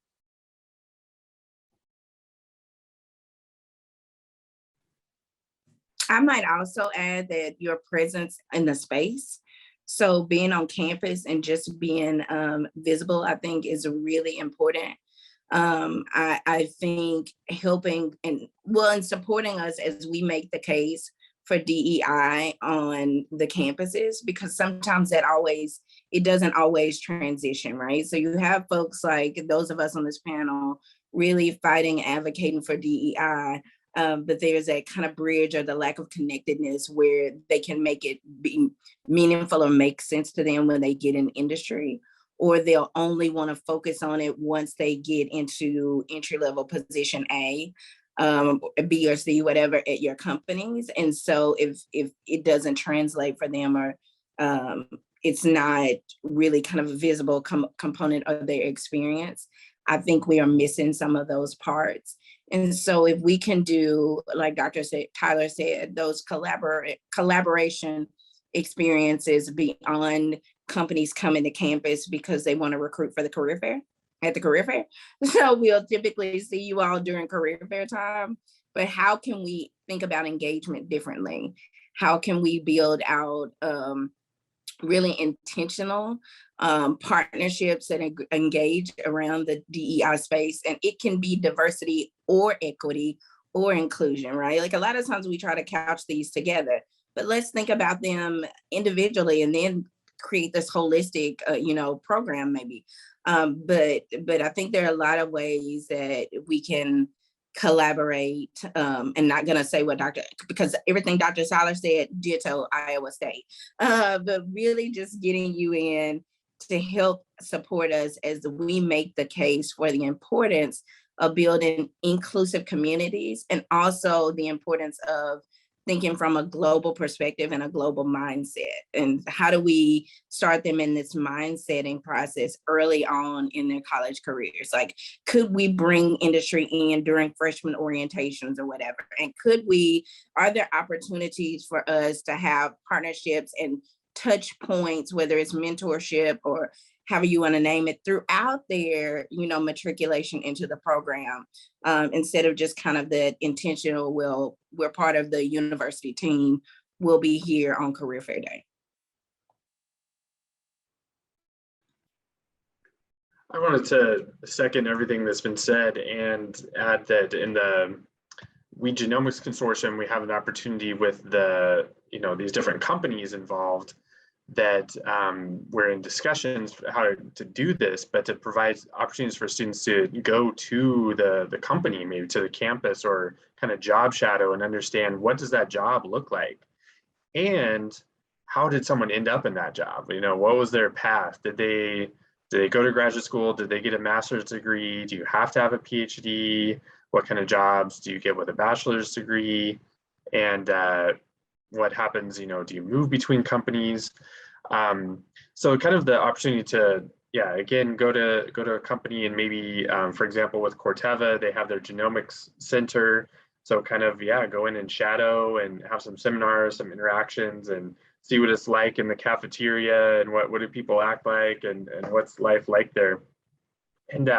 I might also add that your presence in the space, so being on campus and just being visible, I think is really important. I think helping and supporting us as we make the case for DEI on the campuses, because sometimes it doesn't always transition, right? So you have folks like those of us on this panel really fighting, advocating for DEI, but there's that kind of bridge or the lack of connectedness where they can make it be meaningful or make sense to them when they get in industry, or they'll only want to focus on it once they get into entry-level position A. B or C, whatever, at your companies. And so if it doesn't translate for them, or it's not really kind of a visible component of their experience, I think we are missing some of those parts. And so if we can do, like Tyler said, those collaboration experiences beyond companies coming to campus because they want to recruit for the career fair, at the career fair. So we'll typically see you all during career fair time, but how can we think about engagement differently? How can we build out really intentional partnerships that engage around the DEI space? And it can be diversity or equity or inclusion, right? Like a lot of times we try to couch these together, but let's think about them individually and then create this holistic, program maybe. But I think there are a lot of ways that we can collaborate, and not gonna say because everything Dr. Tyler said, ditto Iowa State, but really just getting you in to help support us as we make the case for the importance of building inclusive communities, and also the importance of thinking from a global perspective and a global mindset. And how do we start them in this mindsetting process early on in their college careers? Like, could we bring industry in during freshman orientations or whatever? And are there opportunities for us to have partnerships and touch points, whether it's mentorship or however you want to name it, throughout their, matriculation into the program, instead of just kind of the intentional, we're part of the university team, we'll be here on career fair day. I wanted to second everything that's been said and add that in the Genomics Consortium, we have an opportunity with these different companies involved that we're in discussions how to do this, but to provide opportunities for students to go to the company, maybe to the campus, or kind of job shadow and understand what does that job look like, and how did someone end up in that job? What was their path? Did they go to graduate school? Did they get a master's degree? Do you have to have a PhD? What kind of jobs do you get with a bachelor's degree? And what happens, do you move between companies? So kind of the opportunity to, again, go to a company and maybe, for example, with Corteva, they have their genomics center. So kind of, go in and shadow and have some seminars, some interactions, and see what it's like in the cafeteria, and what do people act like, and what's life like there. And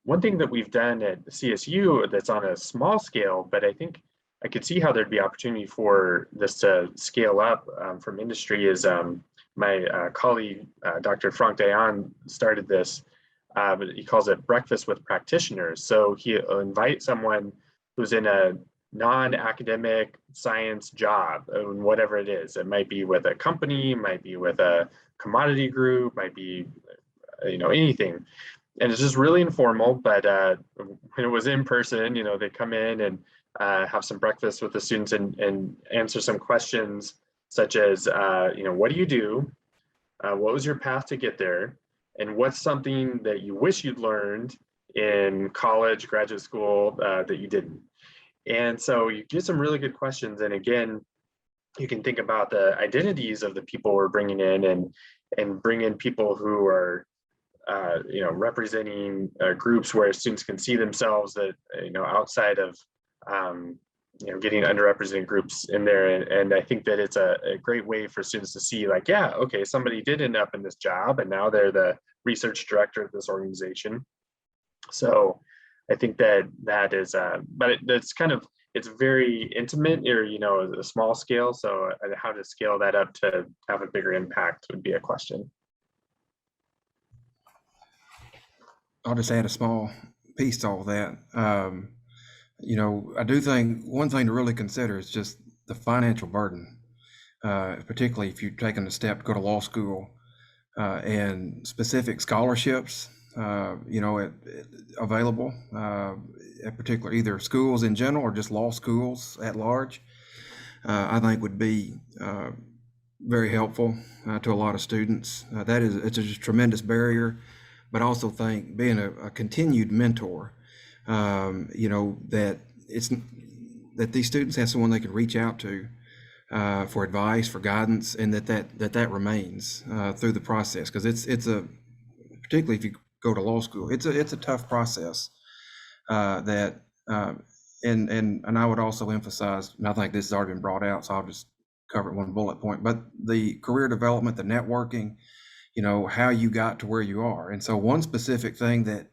one thing that we've done at CSU that's on a small scale, but I think I could see how there'd be opportunity for this to scale up from industry, is my colleague, Dr. Frank Dayan, started this, but he calls it Breakfast with Practitioners. So he'll invite someone who's in a non-academic science job, whatever it is. It might be with a company, might be with a commodity group, might be, anything. And it's just really informal, but when it was in person, they come in and have some breakfast with the students and answer some questions such as, what do you do? What was your path to get there? And what's something that you wish you'd learned in college, graduate school, that you didn't? And so you get some really good questions. And again, you can think about the identities of the people we're bringing in, and bring in people who are representing groups where students can see themselves that, outside of, getting underrepresented groups in there. And I think that it's a great way for students to see, like, okay, somebody did end up in this job and now they're the research director of this organization. So I think that is, but it's very intimate, or, a small scale. So how to scale that up to have a bigger impact would be a question. I'll just add a small piece to all that. I do think one thing to really consider is just the financial burden, particularly if you're taking a step to go to law school, and specific scholarships, available, at particular either schools in general or just law schools at large, I think would be very helpful to a lot of students. It's a tremendous barrier, but I also think being a continued mentor, that it's that these students have someone they can reach out to for advice, for guidance, and that remains through the process, because it's a, particularly if you go to law school, it's a tough process that and I would also emphasize, and I think this has already been brought out, so I'll just cover it one bullet point, but the career development, the networking, how you got to where you are. And so one specific thing that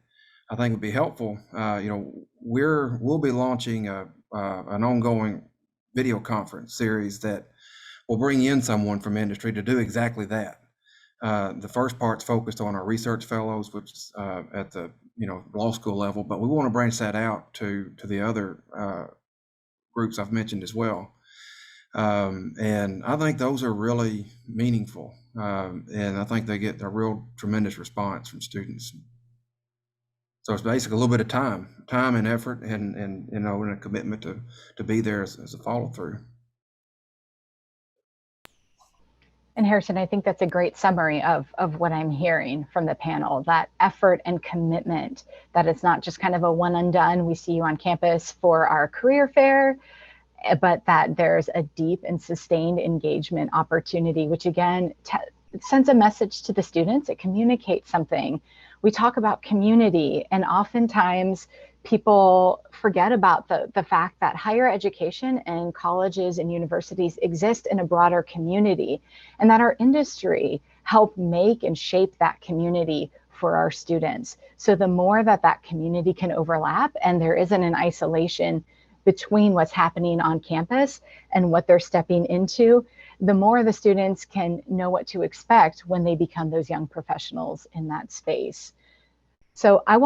I think would be helpful, we'll be launching an ongoing video conference series that will bring in someone from industry to do exactly that. The first part's focused on our research fellows, which is at the law school level, but we want to branch that out to the other groups I've mentioned as well. And I think those are really meaningful, and I think they get a real tremendous response from students. So it's basically a little bit of time and effort, and a commitment to be there as a follow through. And Harrison, I think that's a great summary of what I'm hearing from the panel, that effort and commitment, that it's not just kind of a one and done, we see you on campus for our career fair, but that there's a deep and sustained engagement opportunity, which again, sends a message to the students. It communicates something. We talk about community, and oftentimes people forget about the fact that higher education and colleges and universities exist in a broader community, and that our industry help make and shape that community for our students. So the more that community can overlap and there isn't an isolation between what's happening on campus and what they're stepping into, the more the students can know what to expect when they become those young professionals in that space. So I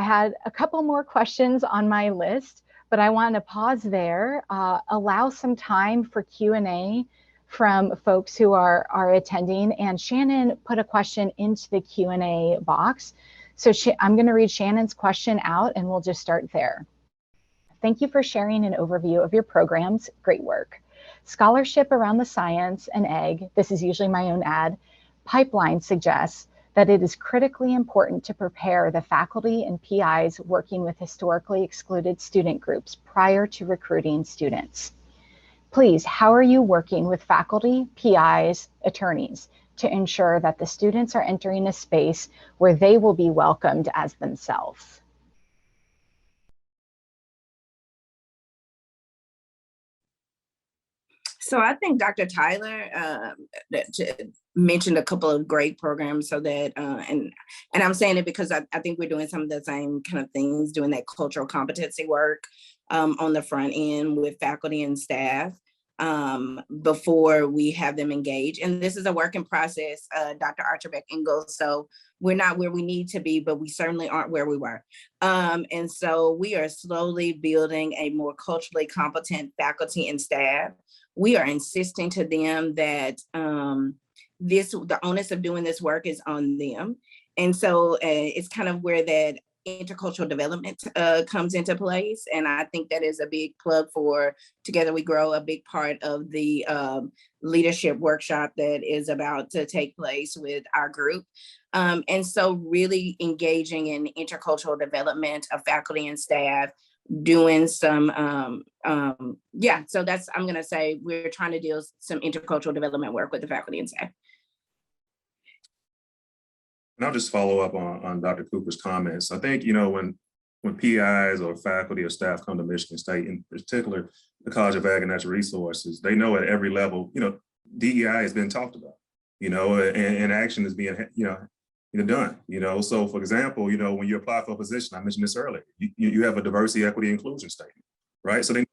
had a couple more questions on my list, but I want to pause there, allow some time for Q&A from folks who are attending. And Shannon put a question into the Q&A box. So I'm going to read Shannon's question out, and we'll just start there. Thank you for sharing an overview of your programs. Great work. Scholarship around the science and ag, this is usually my own ad, pipeline suggests that it is critically important to prepare the faculty and PIs working with historically excluded student groups prior to recruiting students. Please, how are you working with faculty, PIs, attorneys to ensure that the students are entering a space where they will be welcomed as themselves? So I think Dr. Tyler mentioned a couple of great programs, so that, and I'm saying it because I think we're doing some of the same kind of things, doing that cultural competency work on the front end with faculty and staff before we have them engage. And this is a work in process, Dr. Archerbeck Ingalls. So we're not where we need to be, but we certainly aren't where we were. And so we are slowly building a more culturally competent faculty and staff. We are insisting to them that the onus of doing this work is on them. And so it's kind of where that intercultural development comes into place. And I think that is a big plug for Together We Grow, a big part of the leadership workshop that is about to take place with our group. And so really engaging in intercultural development of faculty and staff, doing some, so that's, I'm gonna say we're trying to do some intercultural development work with the faculty and staff. And I'll just follow up on Dr. Cooper's comments. I think, when PIs or faculty or staff come to Michigan State, in particular, the College of Ag and Natural Resources, they know at every level, DEI has been talked about, and action is being, done, So for example, when you apply for a position, I mentioned this earlier, you have a diversity, equity, inclusion statement, right? So they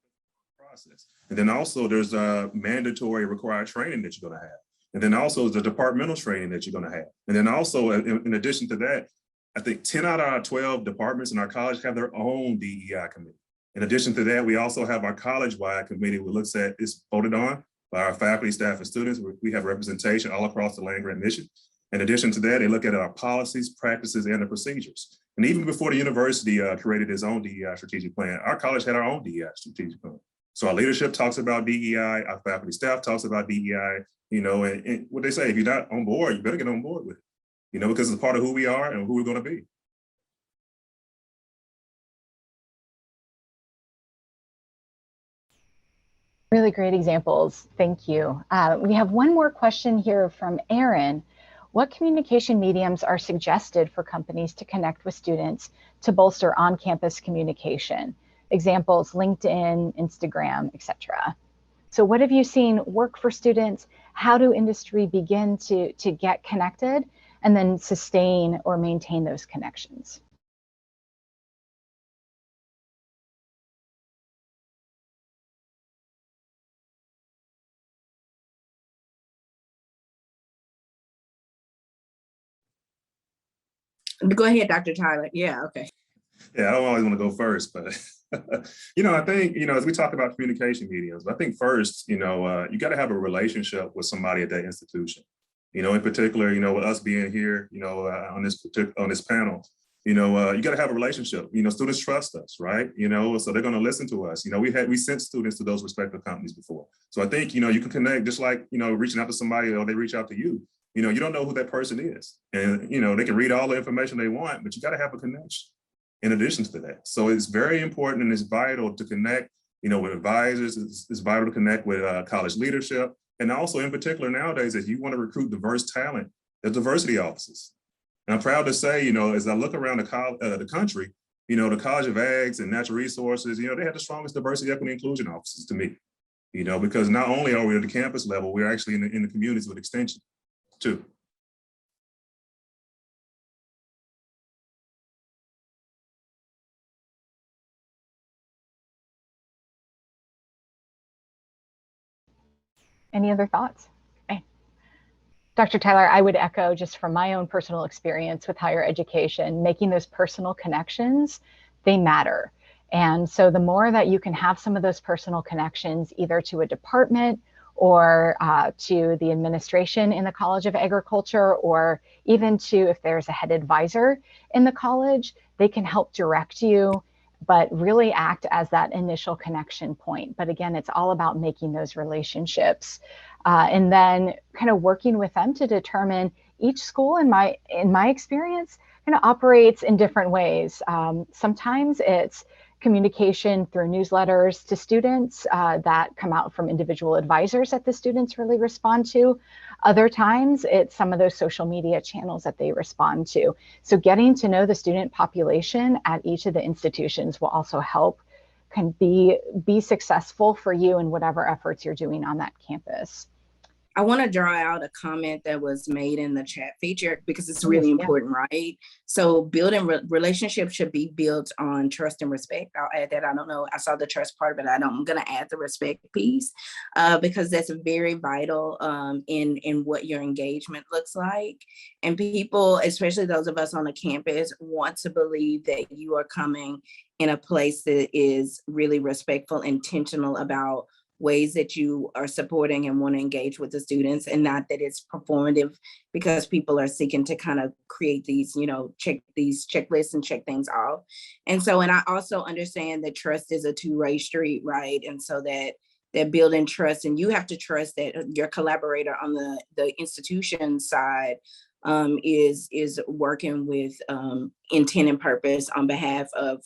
process. And then also there's a mandatory required training that you're going to have. And then also the departmental training that you're going to have. And then also in addition to that, I think 10 out of our 12 departments in our college have their own DEI committee. In addition to that, we also have our college-wide committee which looks at, it's voted on by our faculty, staff, and students. We have representation all across the land-grant mission. In addition to that, they look at our policies, practices, and the procedures. And even before the university created its own DEI strategic plan, our college had our own DEI strategic plan. So our leadership talks about DEI, our faculty staff talks about DEI, and what they say, if you're not on board, you better get on board with it, because it's part of who we are and who we're going to be. Really great examples. Thank you. We have one more question here from Aaron. What communication mediums are suggested for companies to connect with students to bolster on-campus communication? Examples, LinkedIn, Instagram, etc. So what have you seen work for students? How do industry begin to get connected and then sustain or maintain those connections? Go ahead, Dr. Tyler. Yeah, okay. Yeah, I don't always want to go first, but I think, as we talk about communication mediums, I think first, you got to have a relationship with somebody at that institution. In particular, with us being here, on this panel, you got to have a relationship. Students trust us, right? So they're going to listen to us. We sent students to those respective companies before. So I think, you can connect just like, reaching out to somebody or they reach out to you. You don't know who that person is. And, they can read all the information they want, but you got to have a connection in addition to that. So it's very important and it's vital to connect, with advisors. It's vital to connect with college leadership. And also in particular nowadays, if you want to recruit diverse talent, there's diversity offices. And I'm proud to say, as I look around the country, the College of Ags and Natural Resources, they have the strongest diversity, equity, inclusion offices to me, because not only are we at the campus level, we're actually in the communities with extension too. Any other thoughts? Okay. Dr. Tyler, I would echo just from my own personal experience with higher education, making those personal connections, they matter. And so the more that you can have some of those personal connections, either to a department or to the administration in the College of Agriculture, or even to, if there's a head advisor in the college, they can help direct you, but really act as that initial connection point. But again, it's all about making those relationships and then kind of working with them to determine each school, in my experience, kind of operates in different ways. Sometimes it's communication through newsletters to students that come out from individual advisors that the students really respond to. Other times it's some of those social media channels that they respond to. So getting to know the student population at each of the institutions will also help can be successful for you in whatever efforts you're doing on that campus. I want to draw out a comment that was made in the chat feature because it's really important, right? So building relationships should be built on trust and respect. I'll add that. I don't know. I saw the trust part, but I'm going to add the respect piece because that's very vital in what your engagement looks like. And people, especially those of us on the campus, want to believe that you are coming in a place that is really respectful, intentional about ways that you are supporting and want to engage with the students, and not that it's performative because people are seeking to kind of create these, check these checklists and check things off. And so, and I also understand that trust is a two-way street, right? And so that building trust, and you have to trust that your collaborator on the institution side is working with intent and purpose on behalf of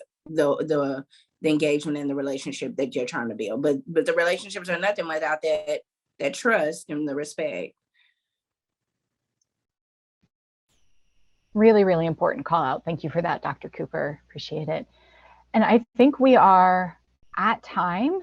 the engagement and the relationship that you're trying to build. But the relationships are nothing without that trust and the respect. Really, really important call out. Thank you for that, Dr. Cooper. Appreciate it. And I think we are at time.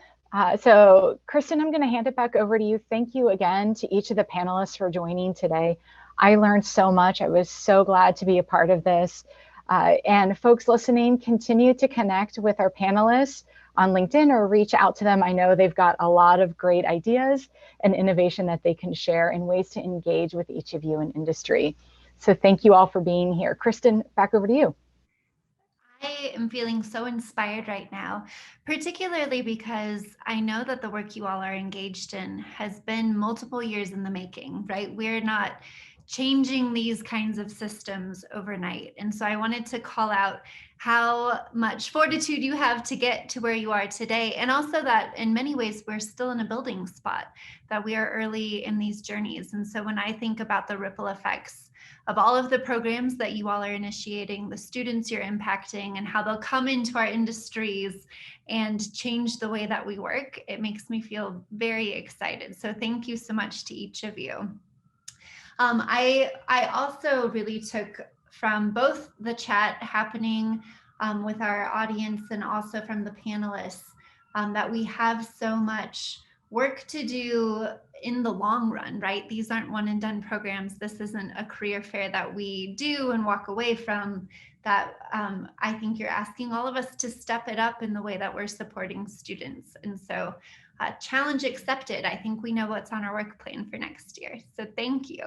So Kristen, I'm going to hand it back over to you. Thank you again to each of the panelists for joining today. I learned so much. I was so glad to be a part of this. And folks listening, continue to connect with our panelists on LinkedIn or reach out to them. I know they've got a lot of great ideas and innovation that they can share and ways to engage with each of you in industry. So thank you all for being here. Kristen, back over to you. I am feeling so inspired right now, particularly because I know that the work you all are engaged in has been multiple years in the making, right? We're not changing these kinds of systems overnight. And so I wanted to call out how much fortitude you have to get to where you are today. And also that in many ways, we're still in a building spot, that we are early in these journeys. And so when I think about the ripple effects of all of the programs that you all are initiating, the students you're impacting, and how they'll come into our industries and change the way that we work, it makes me feel very excited. So thank you so much to each of you. I also really took from both the chat happening with our audience and also from the panelists that we have so much work to do in the long run, right? These aren't one and done programs. This isn't a career fair that we do and walk away from. That I think you're asking all of us to step it up in the way that we're supporting students. And so challenge accepted. I think we know what's on our work plan for next year. So thank you.